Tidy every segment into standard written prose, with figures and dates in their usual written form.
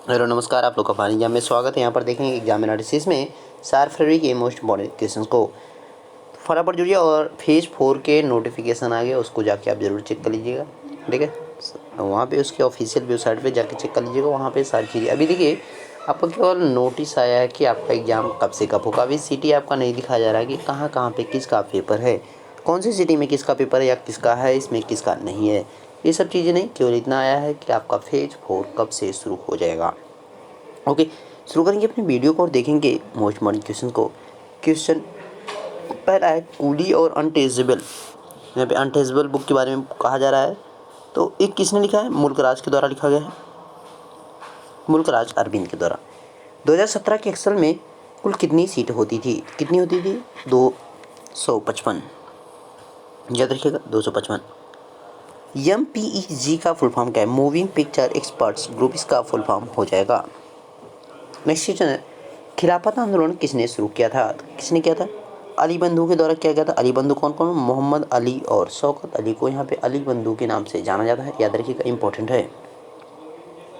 Hello नमस्कार, आप लोग का पानी एग्जाम में स्वागत है। यहाँ पर देखेंगे एग्जाम एनालिसिस में 4 फरवरी के मोस्ट इम्पॉर्टेंट क्वेश्चन को फटाफट जुड़िए और फेज 4 के नोटिफिकेशन आ गए, उसको जाके आप ज़रूर चेक कर लीजिएगा। ठीक है, वहाँ पे उसके ऑफिशियल वेबसाइट पे जाके चेक कर लीजिएगा, वहाँ पे सारी चीज़ें। अभी देखिए, आपको केवल नोटिस आया है कि आपका एग्ज़ाम कब से कब होगा। अभी सिटी आपका नहीं दिखाया जा रहा है कि कहाँ कहाँ पे किसका पेपर है, कौन सी सिटी में किसका पेपर है या किसका है, इसमें किसका नहीं है। ये सब चीज़ें नहीं, केवल इतना आया है कि आपका फेज 4 कब से शुरू हो जाएगा। ओके, शुरू करेंगे अपनी वीडियो को और देखेंगे मोस्ट इम्पॉर्टेंट क्वेश्चन को। क्वेश्चन पहला है कूली और अनटेजेबल। यहाँ पे अनटेजेबल बुक के बारे में कहा जा रहा है, तो एक किसने लिखा है? मुल्क राज के द्वारा लिखा गया है, मुल्क राज अरविंद के द्वारा। 2017 के एक्सेल में कुल कितनी सीट होती थी? कितनी होती थी? 255। याद रखिएगा, 255। MPEG का फुल फॉर्म क्या है? मूविंग पिक्चर एक्सपर्ट्स ग्रुप, इसका फुल फॉर्म हो जाएगा। नेक्स्ट क्वेश्चन है, खिलाफत आंदोलन किसने शुरू किया था? किसने किया था? अली बंधु के द्वारा किया गया था। अली बंधु कौन कौन? मोहम्मद अली और शौकत अली को यहाँ पे अली बंधु के नाम से जाना जाता है, याद रखिएगा, इंपॉर्टेंट है।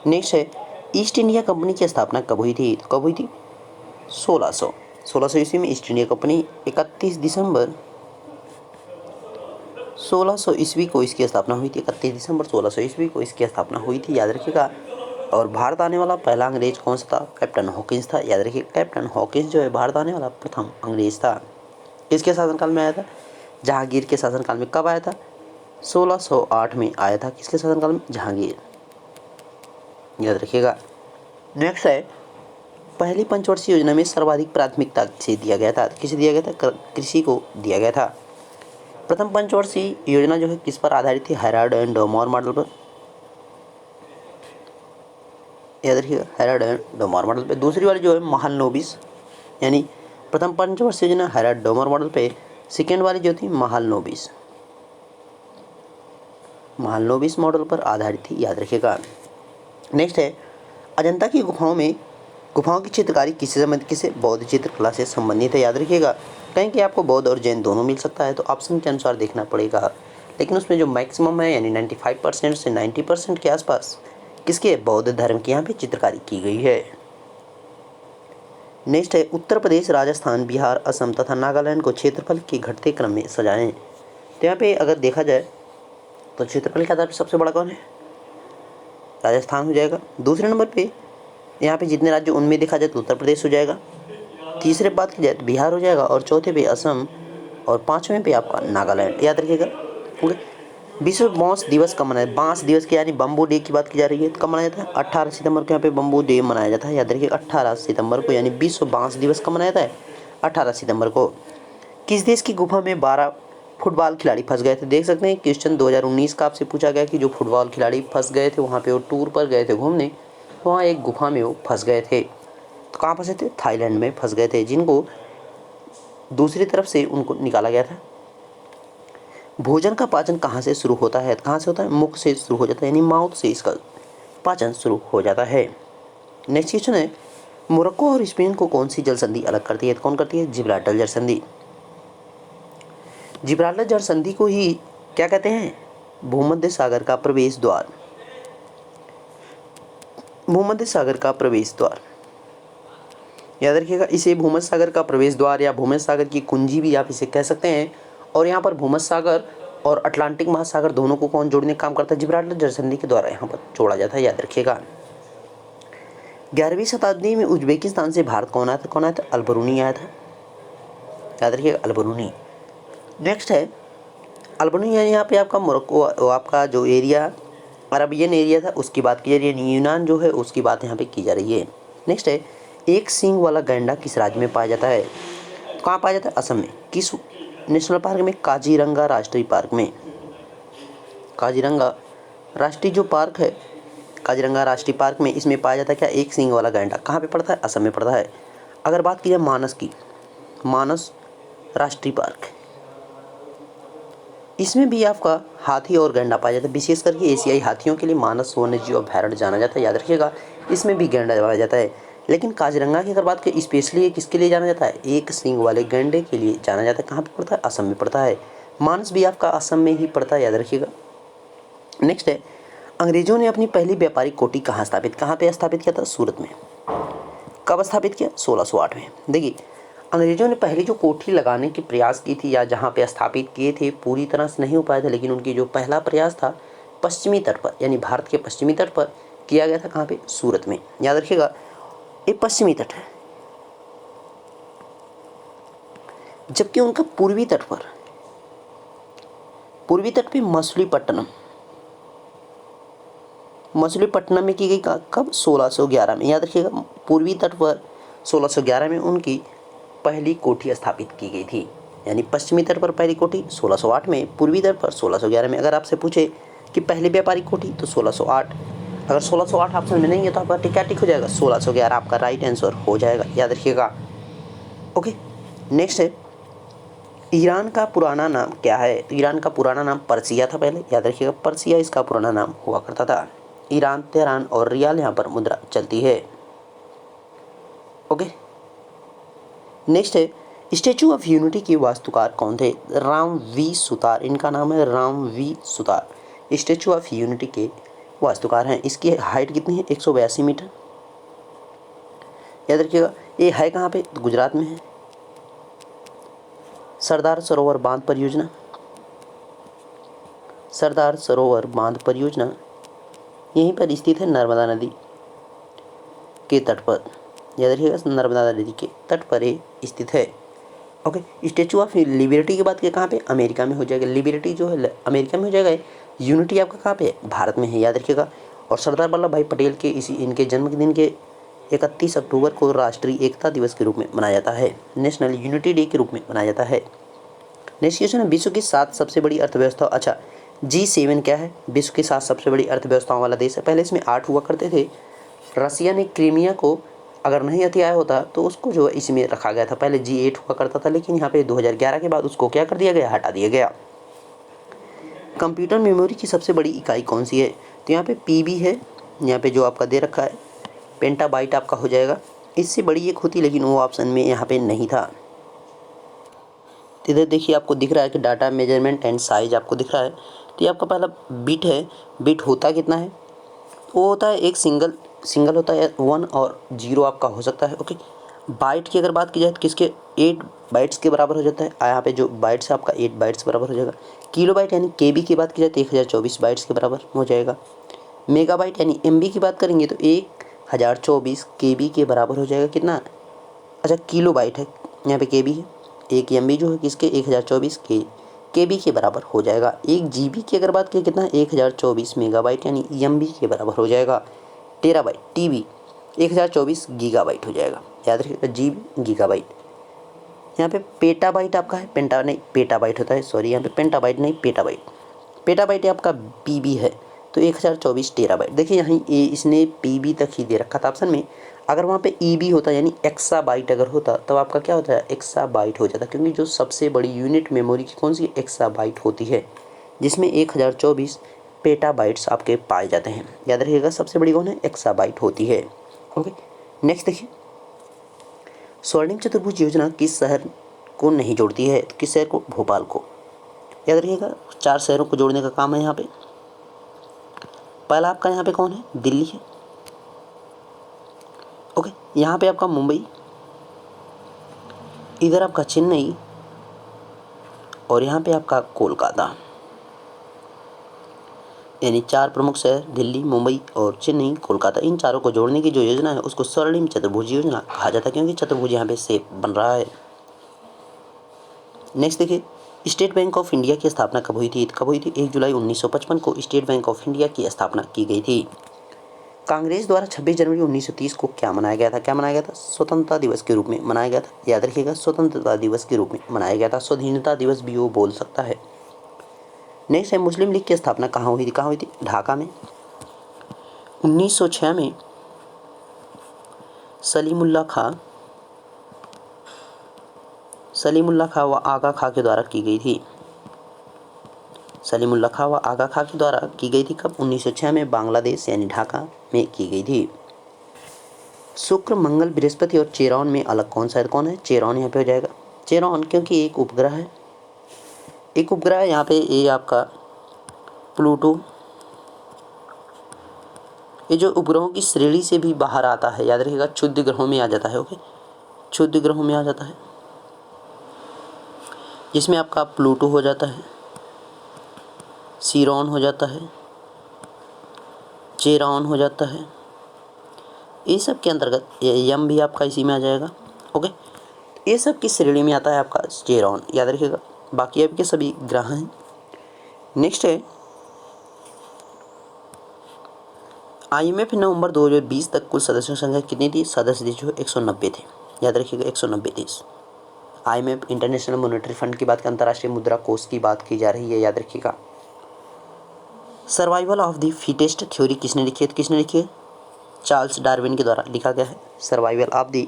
नेक्स्ट है, ईस्ट इंडिया कंपनी की स्थापना कब हुई थी? तो कब हुई थी? 1600 ईस्वी में ईस्ट इंडिया कंपनी 31 दिसंबर 1600 ईस्वी को इसकी स्थापना हुई थी। 31 दिसंबर 1600 ईस्वी को इसकी स्थापना हुई थी, याद रखिएगा। और भारत आने वाला पहला अंग्रेज कौन सा था? कैप्टन हॉकिंस था, याद रखिए। कैप्टन हॉकिंस जो है भारत आने वाला प्रथम अंग्रेज था। किसके शासनकाल में आया था? जहांगीर के शासनकाल में। कब आया था? 1608 में आया था। किसके शासनकाल में? जहांगीर, याद रखिएगा। नेक्स्ट है, पहली पंचवर्षीय योजना में सर्वाधिक प्राथमिकता किसे दिया गया था? किसे दिया गया था? कृषि को दिया गया था। प्रथम पंचवर्षीय योजना जो है किस पर आधारित थी? हैराल्ड एंड डोमोर मॉडल पर, याद रखिएगा, हैराल्ड एंड डोमोर मॉडल पे। दूसरी वाली जो है महालनोबिस, यानी प्रथम पंचवर्षीय योजना हैराल्ड डोमोर मॉडल पे। सेकेंड वाली जो थी महालनोबिस मॉडल पर आधारित थी, याद रखिएगा। नेक्स्ट है, अजंता की गुफाओं की चित्रकारी किससे संबंधित? किसे? बौद्ध चित्रकला से संबंधित है, याद रखिएगा। कहीं कि आपको बौद्ध और जैन दोनों मिल सकता है, तो ऑप्शन के अनुसार देखना पड़ेगा, लेकिन उसमें जो मैक्सिमम है यानी 95% से 90% के आसपास किसके? बौद्ध धर्म की यहाँ पे चित्रकारी की गई है। नेक्स्ट है, उत्तर प्रदेश, राजस्थान, बिहार, असम तथा नागालैंड को क्षेत्रफल के घटते क्रम में सजाएं। तो यहाँ पे अगर देखा जाए तो क्षेत्रफल के आधार पर सबसे बड़ा कौन है? राजस्थान हो जाएगा। दूसरे नंबर पे यहाँ पे जितने राज्य उनमें देखा जाए तो उत्तर प्रदेश हो जाएगा। तीसरे बात की जाए तो बिहार हो जाएगा, और चौथे पे असम, और पाँचवें पे आपका नागालैंड, याद रखिएगा। ओके, विश्व बांस दिवस कब मनाया? बांस दिवस की यानी बम्बू डे की बात की जा रही है, कब मनाया जाता है? 18 सितंबर को यहाँ पे बम्बू डे मनाया जाता है, याद रखिए। 18 सितंबर को, यानी विश्व बांस दिवस कब मनाया जाता है? 18 सितंबर को। किस देश की गुफा में 12 फुटबॉल खिलाड़ी फंस गए थे? देख सकते हैं, क्वेश्चन 2019 का आपसे पूछा गया कि जो फुटबॉल खिलाड़ी फंस गए थे, वहाँ पे वो टूर पर गए थे घूमने, तो वहाँ एक गुफा में वो फंस गए थे। तो कहाँ फंसे थे? थाईलैंड में फंस गए थे, जिनको दूसरी तरफ से उनको निकाला गया था। भोजन का पाचन कहाँ से शुरू होता है? कहाँ से होता है? मुख से शुरू हो जाता है, यानी माउथ से इसका पाचन शुरू हो जाता है। नेक्स्ट क्वेश्चन है, मोरक्को और स्पेन को कौन सी जल संधि अलग करती है? तो कौन करती है? जिब्राल्टर जल संधि। जिब्राल्टर जल संधि को ही क्या कहते हैं? भूमध्य सागर का प्रवेश द्वार। भूमध्य सागर का प्रवेश द्वार, याद रखिएगा। इसे भूमध्य सागर का प्रवेश द्वार या भूमध्य सागर की कुंजी भी आप इसे कह सकते हैं। और यहाँ पर भूमध्य सागर और अटलांटिक महासागर दोनों को कौन जोड़ने का काम करता है? जिब्राल्टर जल संधि के द्वारा यहाँ पर जोड़ा जाता है, याद रखिएगा। 11वीं शताब्दी में उज्बेकिस्तान से भारत कौन आया था? कौन आया था? अलबरूनी आया था, याद रखिएगा, अलबरूनी। नेक्स्ट है, अलबरूनी यानी यहाँ पे आपका मोरक्को, आपका जो एरिया अरबियन एरिया था उसकी बात की जा रही है, यूनान जो है उसकी बात यहाँ पे की जा रही है। नेक्स्ट है, एक सींग वाला गैंडा किस राज्य में पाया जाता है? कहाँ पाया जाता है? असम में। किस नेशनल पार्क में? काजीरंगा राष्ट्रीय पार्क में। काजीरंगा राष्ट्रीय जो पार्क है, काजीरंगा राष्ट्रीय पार्क में इसमें पाया जाता है क्या? एक सींग वाला गैंडा। कहाँ पे पड़ता है? असम में पड़ता है। अगर बात की जाए मानस की, मानस राष्ट्रीय पार्क, इसमें भी आपका हाथी और गैंडा पाया जाता है। विशेष करके एशियाई हाथियों के लिए मानस वन्यजीव अभयारण्य जाना जाता है, याद रखिएगा। इसमें भी गैंडा पाया जाता है। लेकिन काजीरंगा की अगर बात करें, स्पेशली ये किसके लिए जाना जाता है? एक सींग वाले गैंडे के लिए जाना जाता है। कहाँ पे पड़ता है? असम में पड़ता है। मानस भी आपका असम में ही पड़ता है, याद रखिएगा। नेक्स्ट है, अंग्रेजों ने अपनी पहली व्यापारिक कोठी कहाँ पे स्थापित किया था? सूरत में। कब स्थापित किया? 1608 में। देखिए, अंग्रेजों ने पहली जो कोठी लगाने की प्रयास की थी या जहाँ पे स्थापित किए थे, पूरी तरह से नहीं हो पाया था, लेकिन उनकी जो पहला प्रयास था पश्चिमी तट पर, यानी भारत के पश्चिमी तट पर किया गया था। कहाँ पे? सूरत में। याद रखिएगा, ये पश्चिमी तट है, जबकि उनका पूर्वी तट पे मछलीपट्टनम में की गई। कब? 1611 में। याद रखिएगा, पूर्वी तट पर 1611 में उनकी पहली कोठी स्थापित की गई थी। यानी पश्चिमी तट पर पहली कोठी 1608 में, पूर्वी तट पर 1611 में। अगर आपसे पूछे कि पहली व्यापारिक कोठी, तो 1608। अगर 1608 ऑप्शन में नहीं है तो आपका टिक हो जाएगा, 1611 आपका राइट आंसर हो जाएगा। याद रखिएगा। ओके, नेक्स्ट है, ईरान का पुराना नाम क्या है? तो ईरान का पुराना नाम पर्सिया था पहले। याद रखिएगा, पर्सिया इसका पुराना नाम हुआ करता था। ईरान, तेहरान और रियाल यहाँ पर मुद्रा चलती है। ओके, नेक्स्ट है, स्टैचू ऑफ यूनिटी के वास्तुकार कौन थे? राम वी सुतार, इनका नाम है Ram V Sutar. Statue of Unity के वास्तुकार हैं। इसकी हाइट कितनी है? 182 मीटर। याद रखिएगा, ये है कहाँ पे? तो गुजरात में है। सरदार सरोवर बांध परियोजना यहीं पर स्थित है, नर्मदा नदी के तट पर। याद रखिएगा, नर्मदा नदी के तट पर ये स्थित है। ओके, स्टैचू ऑफ लिबर्टी की बात करें, कहाँ पे? अमेरिका में हो जाएगा। लिबर्टी जो है अमेरिका में हो जाएगा, यूनिटी आपका कहाँ पे है? भारत में है। याद रखिएगा। और सरदार वल्लभ भाई पटेल के इनके जन्मदिन के 31 अक्टूबर को राष्ट्रीय एकता दिवस के रूप में मनाया जाता है, नेशनल यूनिटी डे के रूप में मनाया जाता है। नेक्स्ट क्वेश्चन है, विश्व की 7 सबसे बड़ी अर्थव्यवस्था। अच्छा, G7 क्या है? विश्व की 7 सबसे बड़ी अर्थव्यवस्थाओं वाला देश है। पहले इसमें 8 हुआ करते थे। रसिया ने क्रीमिया को अगर नहीं हथियाया होता तो उसको जो इसमें रखा गया था। पहले G8 हुआ करता था, लेकिन यहाँ पे 2011 के बाद उसको क्या कर दिया गया? हटा दिया गया। कंप्यूटर मेमोरी की सबसे बड़ी इकाई कौन सी है? तो यहाँ पे PB है, यहाँ पे जो आपका दे रखा है, पेंटाबाइट आपका हो जाएगा। इससे बड़ी एक होती, लेकिन वो ऑप्शन में यहाँ पे नहीं था। इधर देखिए, आपको दिख रहा है कि डाटा मेजरमेंट एंड साइज आपको दिख रहा है। तो ये आपका पहला बिट है। बिट होता कितना है? वो होता है एक सिंगल होता है, 1 और 0 आपका हो सकता है। ओके, बाइट की अगर बात की जाए तो किसके? 8 बाइट्स के बराबर हो जाता है। यहाँ पे जो बाइट्स है आपका 8 बाइट्स बराबर हो जाएगा। किलोबाइट यानी KB की बात की जाए तो 1024 बाइट्स के बराबर हो जाएगा। मेगाबाइट यानी MB की बात करेंगे तो 1024 KB के बराबर हो जाएगा। कितना? अच्छा, किलोबाइट है, यहाँ पे KB है। 1 MB जो है किसके? 1024 KB के बराबर हो जाएगा। 1 GB की अगर बात करें कितना? 1024 मेगाबाइट यानी MB के बराबर हो जाएगा। टेराबाइट TB 1024 गीगाबाइट हो जाएगा। याद रखिएगा, GB गीगाबाइट। यहाँ पे पेटाबाइट आपका है, पेटाबाइट होता है, सॉरी, यहाँ पे पेंटाबाइट नहीं, पेटाबाइट आपका PB है। तो 1024 टेराबाइट। देखिए यहाँ इसने PB तक ही दे रखा था ऑप्शन में। अगर वहाँ पे EB होता यानी एक्साबाइट अगर होता तब आपका क्या होता है? एक्साबाइट हो जाता, क्योंकि जो सबसे बड़ी यूनिट मेमोरी की कौन सी? एक्साबाइट होती है, जिसमें 1024 पेटाबाइट्स आपके पाए जाते हैं। याद रखिएगा, सबसे बड़ी कौन है? एक्साबाइट होती है। ओके, नेक्स्ट देखिए, स्वर्णिम चतुर्भुज योजना किस शहर को नहीं जोड़ती है? तो किस शहर को? भोपाल को। याद रखिएगा, 4 शहरों को जोड़ने का काम है यहाँ पे। पहला आपका यहाँ पे कौन है? दिल्ली है। ओके, यहाँ पे आपका मुंबई, इधर आपका चेन्नई और यहाँ पे आपका कोलकाता। यानी 4 प्रमुख शहर, दिल्ली, मुंबई और चेन्नई, कोलकाता, इन चारों को जोड़ने की जो योजना है उसको स्वर्णिम चतुर्भुज योजना कहा जाता है, क्योंकि चतुर्भुज यहाँ पे शेप बन रहा है। नेक्स्ट देखिए, स्टेट बैंक ऑफ इंडिया की स्थापना कब हुई थी? 1 जुलाई 1955 को स्टेट बैंक ऑफ इंडिया की स्थापना की गई थी। कांग्रेस द्वारा 26 जनवरी 1930 को क्या मनाया गया था? स्वतंत्रता दिवस के रूप में मनाया गया था। याद रखिएगा, स्वतंत्रता दिवस के रूप में मनाया गया था। स्वाधीनता दिवस भी वो बोल सकता है। नेक्स्ट है, मुस्लिम लीग की स्थापना कहाँ हुई थी? ढाका में। 1906 में सलीमुल्लाह खां व आगा खां के द्वारा की गई थी। सलीमुल्लाह खां व आगा खां के द्वारा की गई थी। कब? 1906 में बांग्लादेश यानी ढाका में की गई थी। शुक्र, मंगल, बृहस्पति और चेरॉन में अलग कौन सा है? कौन है? चेरॉन यहाँ पे हो जाएगा। चेरॉन क्योंकि एक उपग्रह है, यहाँ पे ये आपका प्लूटो ये जो उपग्रहों की श्रेणी से भी बाहर आता है, याद रखिएगा, क्षुद्र ग्रहों में आ जाता है। ओके, क्षुद्र ग्रहों में आ जाता है, जिसमें आपका प्लूटो हो जाता है, सीरोन हो जाता है, चेरॉन हो जाता है, ये सब के अंतर्गत यम भी आपका इसी में आ जाएगा। ओके, ये सब की श्रेणी में आता है आपका चेरॉन, याद रखिएगा। बाकी आपके सभी ग्रह हैं। नेक्स्ट है IMF नवंबर 2020 तक कुल सदस्यों की संख्या कितनी थी? सदस्य देश जो 190 थे, याद रखिएगा 190 देश। IMF इंटरनेशनल मॉनेटरी फंड की बात, अंतर्राष्ट्रीय मुद्रा कोष की बात की जा रही है, याद रखिएगा। Survival of the fittest theory किसने लिखी है? किसने लिखी है? चार्ल्स डार्विन के द्वारा लिखा गया है। Survival of the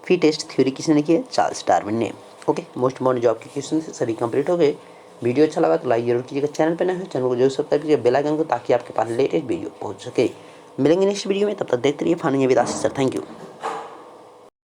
fittest theory किसने लिखी है? चार्ल्स डार्विन ने। ओके, मोस्ट इम्पोर्टेंट जॉब के क्वेश्चन सभी कंप्लीट हो गए। वीडियो अच्छा लगा तो लाइक जरूर कीजिएगा, चैनल पर नए हो चैनल को जरूर सब्सक्राइब कीजिए, बेल आइकन को, ताकि आपके पास लेटेस्ट वीडियो पहुंच सके। मिलेंगे नेक्स्ट वीडियो में, तब तक देखते रहिए फानी विदास सर। Thank you.